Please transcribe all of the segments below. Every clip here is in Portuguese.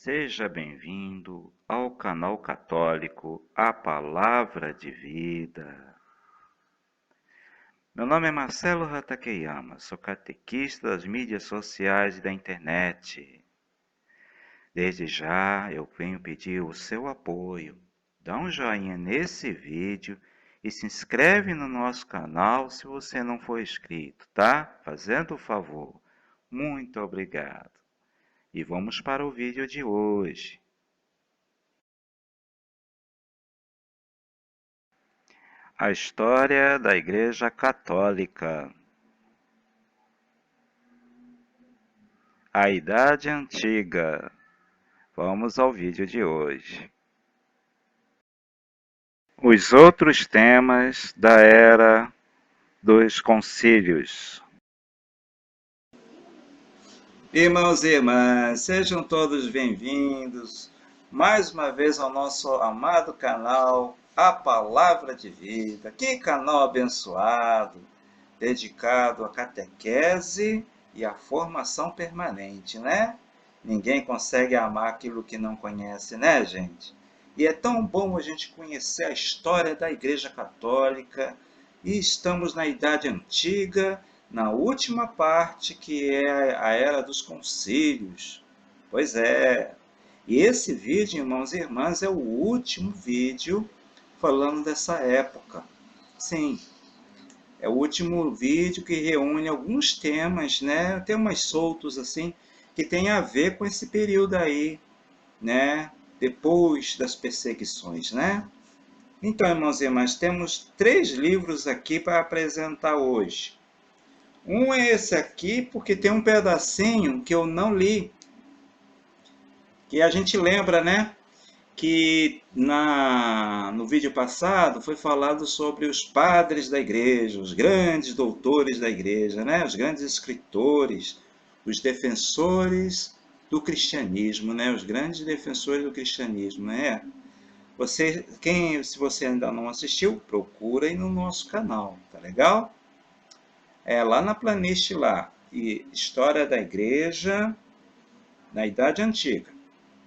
Seja bem-vindo ao canal católico A Palavra de Vida. Meu nome é Marcelo Hatakeyama, sou catequista das mídias sociais e da internet. Desde já eu venho pedir o seu apoio. Dá um joinha nesse vídeo e se inscreve no nosso canal se você não for inscrito, tá? Fazendo o favor. Muito obrigado. E vamos para o vídeo de hoje. A história da Igreja Católica. A Idade Antiga. Vamos ao vídeo de hoje. Os outros temas da Era dos Concílios. Irmãos e irmãs, sejam todos bem-vindos mais uma vez ao nosso amado canal A Palavra de Vida. Que canal abençoado, dedicado à catequese e à formação permanente, né? Ninguém consegue amar aquilo que não conhece, né, gente? E é tão bom a gente conhecer a história da Igreja Católica, e estamos na Idade Antiga, na última parte, que é a Era dos Concílios. Pois é. E esse vídeo, irmãos e irmãs, é o último vídeo falando dessa época. Sim, é o último vídeo que reúne alguns temas, né? Temas soltos assim, que tem a ver com esse período aí, né? Depois das perseguições, né? Então, irmãos e irmãs, temos 3 livros aqui para apresentar hoje. Um é esse aqui, porque tem um pedacinho que eu não li, que a gente lembra, né? Que no vídeo passado foi falado sobre os padres da igreja, os grandes doutores da igreja, né? Os grandes escritores, os defensores do cristianismo, né? Os grandes defensores do cristianismo, né? Se você ainda não assistiu, procura aí no nosso canal, tá legal? É lá na playlist lá, e História da Igreja na Idade Antiga.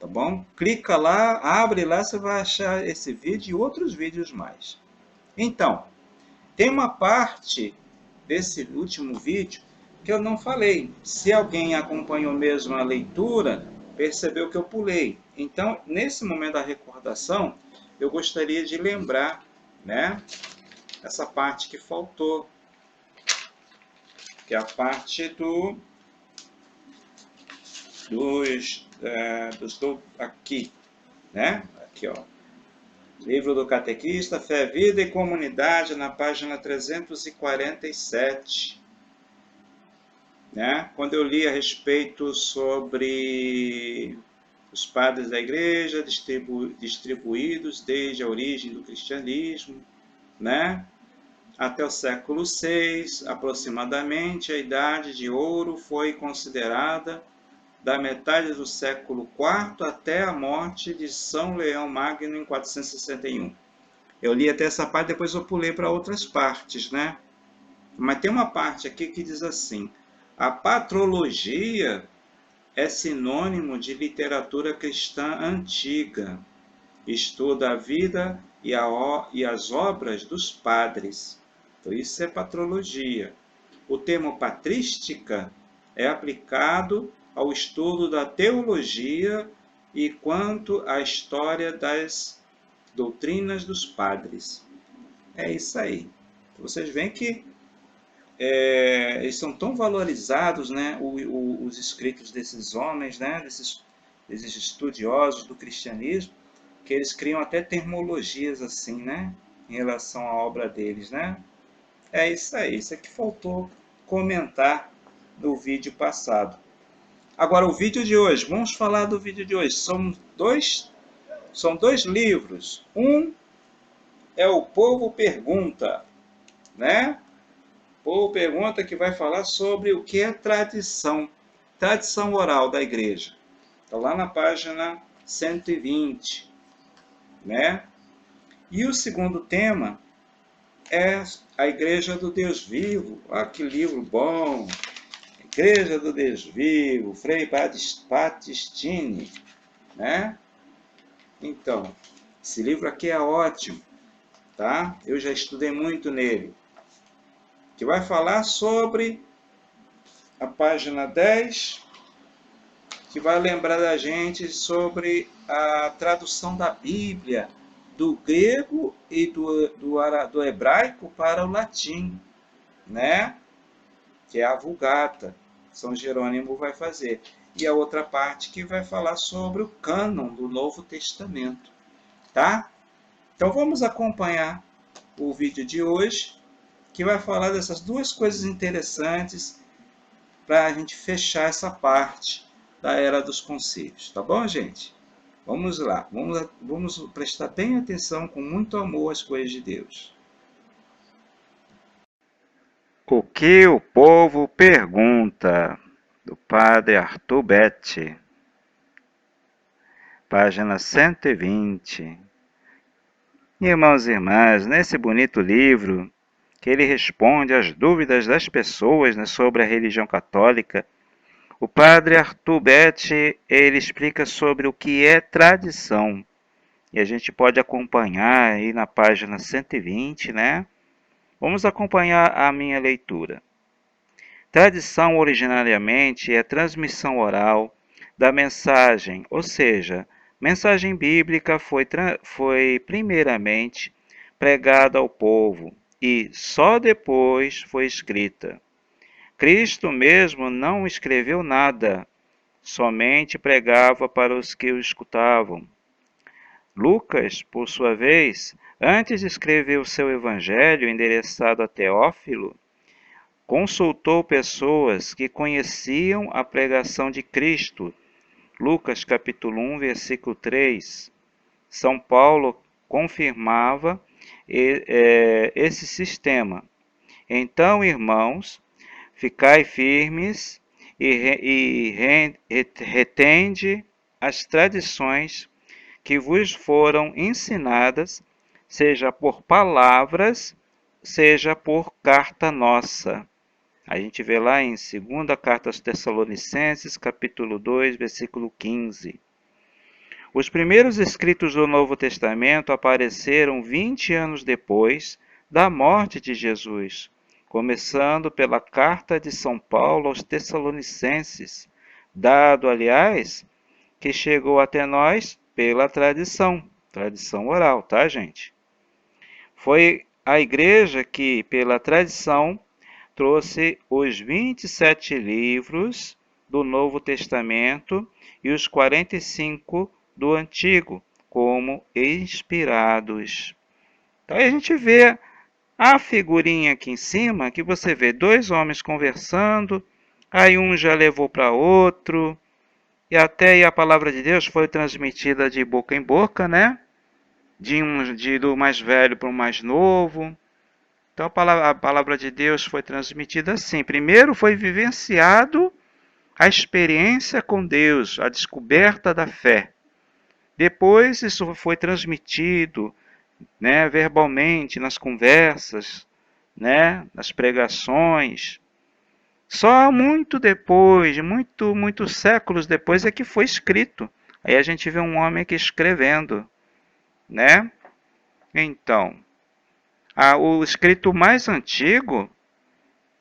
Tá bom? Clica lá, abre lá, você vai achar esse vídeo e outros vídeos mais. Então, tem uma parte desse último vídeo que eu não falei. Se alguém acompanhou mesmo a leitura, percebeu que eu pulei. Então, nesse momento da recordação, eu gostaria de lembrar, né, essa parte que faltou, que é a parte aqui, né? Aqui, ó. Livro do Catequista, Fé, Vida e Comunidade, na página 347. Né? Quando eu li a respeito sobre os padres da igreja distribuídos desde a origem do cristianismo, né? Até o século VI, aproximadamente, a Idade de Ouro foi considerada da metade do século IV até a morte de São Leão Magno em 461. Eu li até essa parte, depois eu pulei para outras partes, né? Mas tem uma parte aqui que diz assim: a patrologia é sinônimo de literatura cristã antiga, estuda a vida e as obras dos padres. Então, isso é patrologia. O termo patrística é aplicado ao estudo da teologia e quanto à história das doutrinas dos padres. É isso aí. Vocês veem que eles são tão valorizados, né, os escritos desses homens, né, desses estudiosos do cristianismo, que eles criam até termologias assim, né, em relação à obra deles, né? É isso aí, isso é que faltou comentar no vídeo passado. Agora, o vídeo de hoje, vamos falar do vídeo de hoje. São dois livros. Um é o Povo Pergunta, né? O Povo Pergunta, que vai falar sobre o que é tradição oral da igreja. Está lá na página 120, né? E o segundo tema é a Igreja do Deus Vivo. Ah, que livro bom! Igreja do Deus Vivo, Frei Battistini, né? Então, esse livro aqui é ótimo, tá? Eu já estudei muito nele. Que vai falar sobre a página 10, que vai lembrar da gente sobre a tradução da Bíblia do grego e do hebraico para o latim, né? Que é a Vulgata. São Jerônimo vai fazer. E a outra parte que vai falar sobre o cânon do Novo Testamento, tá? Então vamos acompanhar o vídeo de hoje, que vai falar dessas duas coisas interessantes para a gente fechar essa parte da Era dos Concílios, tá bom, gente? Vamos lá, vamos prestar bem atenção com muito amor às coisas de Deus. O que o povo pergunta, do padre Arthur Betti, página 120. Irmãos e irmãs, nesse bonito livro, que ele responde às dúvidas das pessoas, né, sobre a religião católica, o padre Arthur Betti, ele explica sobre o que é tradição. E a gente pode acompanhar aí na página 120, né? Vamos acompanhar a minha leitura. Tradição originariamente é transmissão oral da mensagem, ou seja, mensagem bíblica foi primeiramente pregada ao povo e só depois foi escrita. Cristo mesmo não escreveu nada, somente pregava para os que o escutavam. Lucas, por sua vez, antes de escrever o seu evangelho endereçado a Teófilo, consultou pessoas que conheciam a pregação de Cristo. Lucas capítulo 1, versículo 3. São Paulo confirmava esse sistema. Então, irmãos, ficai firmes e retende as tradições que vos foram ensinadas, seja por palavras, seja por carta nossa. A gente vê lá em 2ª Carta aos Tessalonicenses, capítulo 2, versículo 15. Os primeiros escritos do Novo Testamento apareceram 20 anos depois da morte de Jesus, começando pela carta de São Paulo aos Tessalonicenses, dado, aliás, que chegou até nós pela tradição oral, tá, gente? Foi a igreja que, pela tradição, trouxe os 27 livros do Novo Testamento e os 45 do Antigo como inspirados. Então a gente vê a figurinha aqui em cima, que você vê dois homens conversando, aí um já levou para outro, e até a palavra de Deus foi transmitida de boca em boca, né? Do mais velho para o mais novo. Então a palavra de Deus foi transmitida assim. Primeiro foi vivenciado a experiência com Deus, a descoberta da fé. Depois isso foi transmitido, né, verbalmente, nas conversas, né, nas pregações. Só muito depois, muitos séculos depois, é que foi escrito. Aí a gente vê um homem aqui escrevendo, né? Então, o escrito mais antigo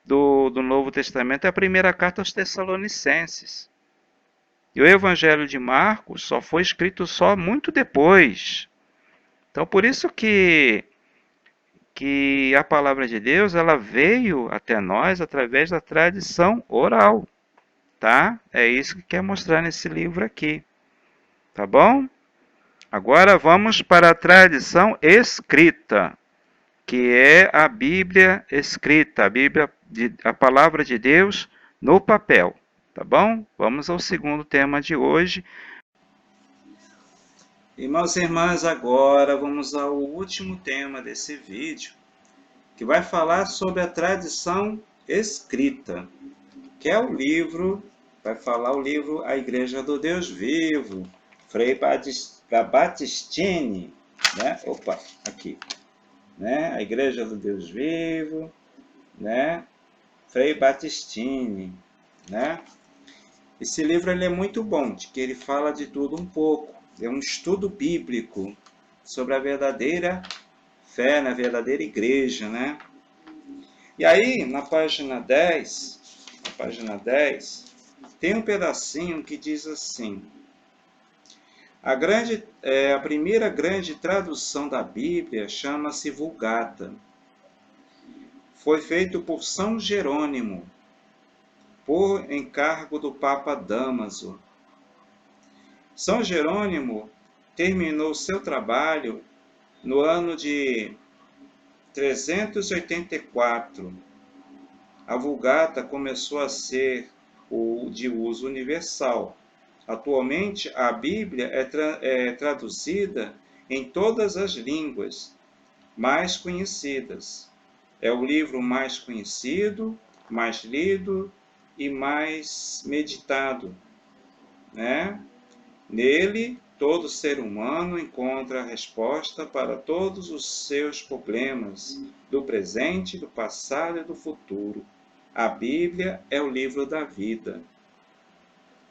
do Novo Testamento é a primeira carta aos Tessalonicenses. E o Evangelho de Marcos só foi escrito só muito depois. Então, por isso que a palavra de Deus ela veio até nós através da tradição oral, tá? É isso que quer mostrar nesse livro aqui, tá bom? Agora vamos para a tradição escrita, que é a Bíblia escrita, a palavra de Deus no papel, tá bom? Vamos ao segundo tema de hoje. Irmãos e irmãs, agora vamos ao último tema desse vídeo, que vai falar sobre a tradição escrita, que é o livro, vai falar o livro A Igreja do Deus Vivo, Frei Battistini, né? Opa, aqui, né? A Igreja do Deus Vivo, né? Frei Battistini, né? Esse livro ele é muito bom, de que ele fala de tudo um pouco. É um estudo bíblico sobre a verdadeira fé, na verdadeira igreja, né? E aí, na página 10, tem um pedacinho que diz assim: a primeira grande tradução da Bíblia chama-se Vulgata. Foi feito por São Jerônimo, por encargo do Papa Dámaso. São Jerônimo terminou seu trabalho no ano de 384. A Vulgata começou a ser de uso universal. Atualmente, a Bíblia é traduzida em todas as línguas mais conhecidas. É o livro mais conhecido, mais lido e mais meditado, né? Nele, todo ser humano encontra a resposta para todos os seus problemas, do presente, do passado e do futuro. A Bíblia é o livro da vida.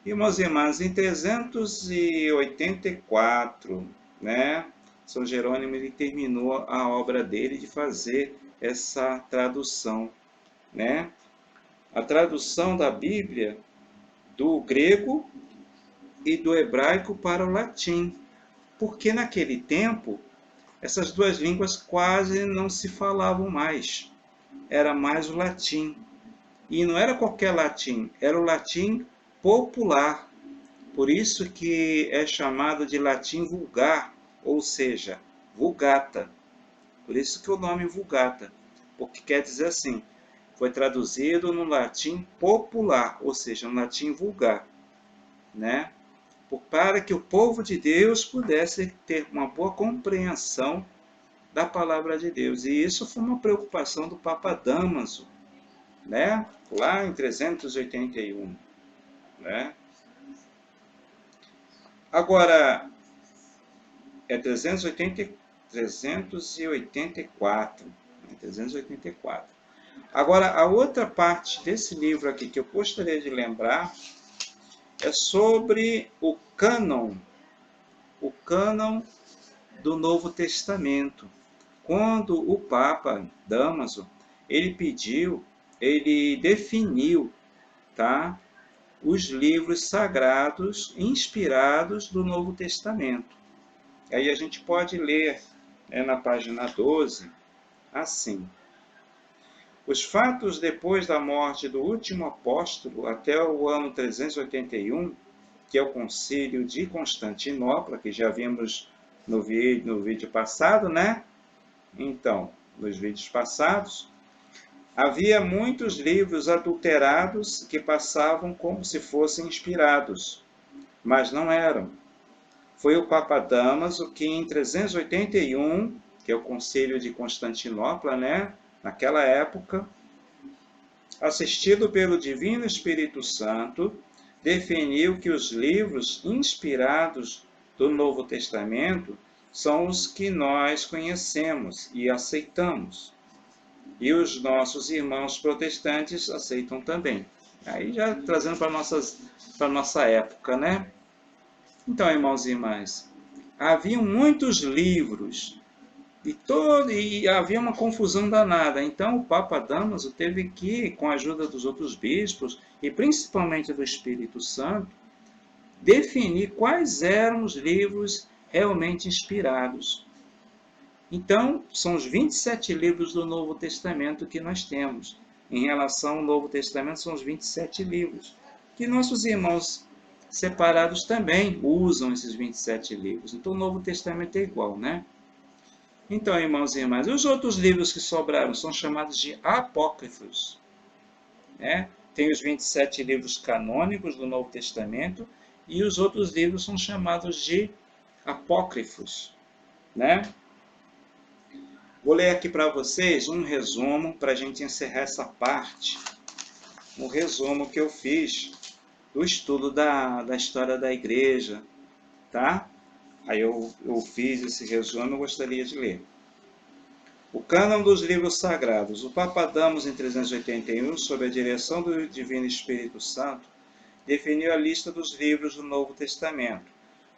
Irmãos e irmãs, em 384, né, São Jerônimo ele terminou a obra dele de fazer essa tradução, né? A tradução da Bíblia do grego e do hebraico para o latim, porque naquele tempo essas duas línguas quase não se falavam mais. Era mais o latim. E não era qualquer latim, era o latim popular. Por isso que é chamado de latim vulgar, ou seja, vulgata. Por isso que o nome Vulgata, porque quer dizer assim, foi traduzido no latim popular, ou seja, no latim vulgar, né? Para que o povo de Deus pudesse ter uma boa compreensão da palavra de Deus. E isso foi uma preocupação do Papa Dámaso, né? Lá em 381, né? Agora, é 384. Agora, a outra parte desse livro aqui que eu gostaria de lembrar é sobre o cânon do Novo Testamento. Quando o Papa Dámaso, ele definiu, tá, os livros sagrados inspirados do Novo Testamento. Aí a gente pode ler, na página 12, assim: os fatos depois da morte do último apóstolo até o ano 381, que é o Concílio de Constantinopla, que já vimos no vídeo passado, né? Então, nos vídeos passados, havia muitos livros adulterados que passavam como se fossem inspirados, mas não eram. Foi o Papa Dámaso que, em 381, que é o Concílio de Constantinopla, né? Naquela época, assistido pelo Divino Espírito Santo, definiu que os livros inspirados do Novo Testamento são os que nós conhecemos e aceitamos. E os nossos irmãos protestantes aceitam também. Aí já trazendo para a nossa época, né? Então, irmãos e irmãs, haviam muitos livros e havia uma confusão danada. Então, o Papa Dámaso teve que, com a ajuda dos outros bispos e principalmente do Espírito Santo, definir quais eram os livros realmente inspirados. Então, são os 27 livros do Novo Testamento que nós temos. Em relação ao Novo Testamento, são os 27 livros, que nossos irmãos separados também usam esses 27 livros. Então, o Novo Testamento é igual, né? Então, irmãos e irmãs, os outros livros que sobraram são chamados de apócrifos, né? Tem os 27 livros canônicos do Novo Testamento e os outros livros são chamados de apócrifos, né? Vou ler aqui para vocês um resumo para a gente encerrar essa parte. Um resumo que eu fiz do estudo da história da igreja, tá? Aí eu fiz esse resumo, eu gostaria de ler. O cânon dos livros sagrados. O Papa Dámaso, em 381, sob a direção do Divino Espírito Santo, definiu a lista dos livros do Novo Testamento,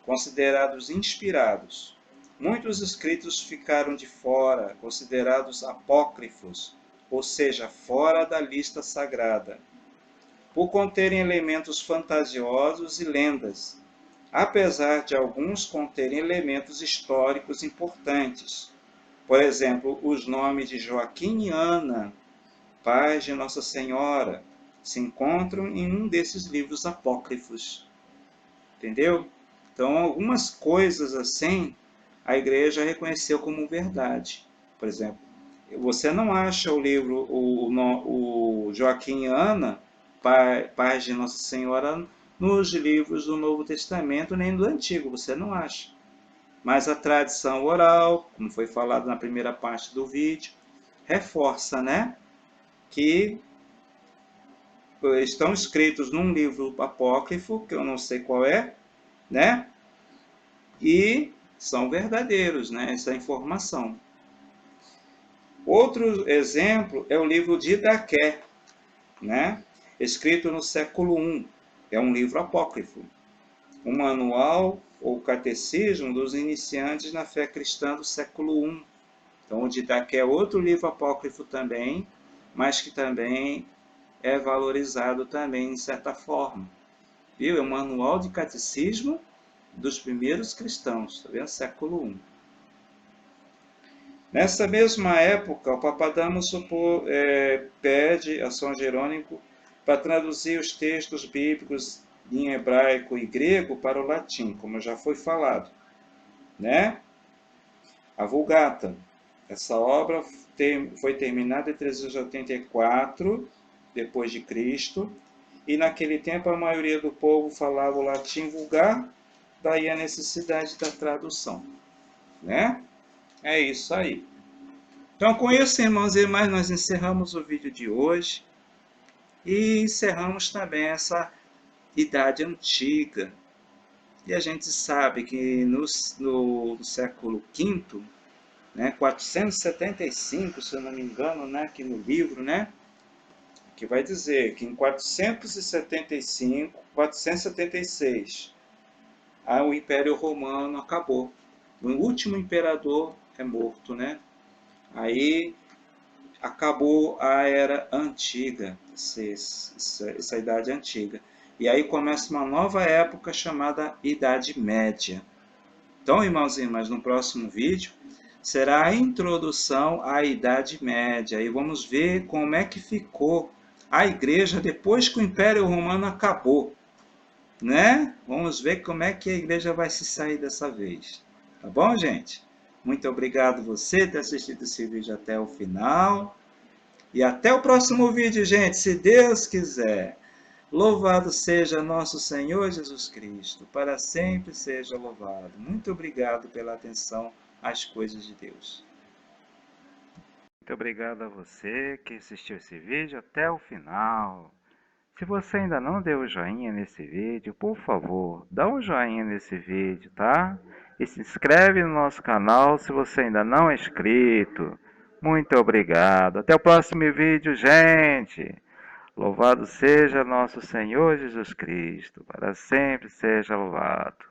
considerados inspirados. Muitos escritos ficaram de fora, considerados apócrifos, ou seja, fora da lista sagrada, por conterem elementos fantasiosos e lendas, apesar de alguns conterem elementos históricos importantes. Por exemplo, os nomes de Joaquim e Ana, pais de Nossa Senhora, se encontram em um desses livros apócrifos. Entendeu? Então, algumas coisas assim, a igreja reconheceu como verdade. Por exemplo, você não acha o livro, o Joaquim e Ana, pais de Nossa Senhora, nos livros do Novo Testamento, nem do Antigo, você não acha. Mas a tradição oral, como foi falado na primeira parte do vídeo, reforça, né, que estão escritos num livro apócrifo, que eu não sei qual é, né, e são verdadeiros, né, essa informação. Outro exemplo é o livro de Didaqué, né, escrito no século I. É um livro apócrifo, um manual ou catecismo dos iniciantes na fé cristã do século I. Então, o Didaqué é outro livro apócrifo também, mas que também é valorizado também, de certa forma. Viu? É um manual de catecismo dos primeiros cristãos, está vendo? Século I. Nessa mesma época, o Papa Damaso pede a São Jerônimo para traduzir os textos bíblicos em hebraico e grego para o latim, como já foi falado, né? A Vulgata. Essa obra foi terminada em 384 depois de Cristo, e naquele tempo a maioria do povo falava o latim vulgar, daí a necessidade da tradução, né? É isso aí. Então, com isso, irmãos e irmãs, nós encerramos o vídeo de hoje e encerramos também essa Idade Antiga. E a gente sabe que no século V, né, 475, se eu não me engano, né, aqui no livro, né, que vai dizer que em 475, 476, o Império Romano acabou. O último imperador é morto, né? Aí acabou a Era Antiga, essa Idade Antiga. E aí começa uma nova época chamada Idade Média. Então, irmãos e irmãs, no próximo vídeo será a introdução à Idade Média. E vamos ver como é que ficou a igreja depois que o Império Romano acabou, né? Vamos ver como é que a igreja vai se sair dessa vez. Tá bom, gente? Muito obrigado você por ter assistido esse vídeo até o final. E até o próximo vídeo, gente, se Deus quiser. Louvado seja nosso Senhor Jesus Cristo, para sempre seja louvado. Muito obrigado pela atenção às coisas de Deus. Muito obrigado a você que assistiu esse vídeo até o final. Se você ainda não deu o joinha nesse vídeo, por favor, dá um joinha nesse vídeo, tá? E se inscreve no nosso canal se você ainda não é inscrito. Muito obrigado. Até o próximo vídeo, gente. Louvado seja nosso Senhor Jesus Cristo, para sempre seja louvado.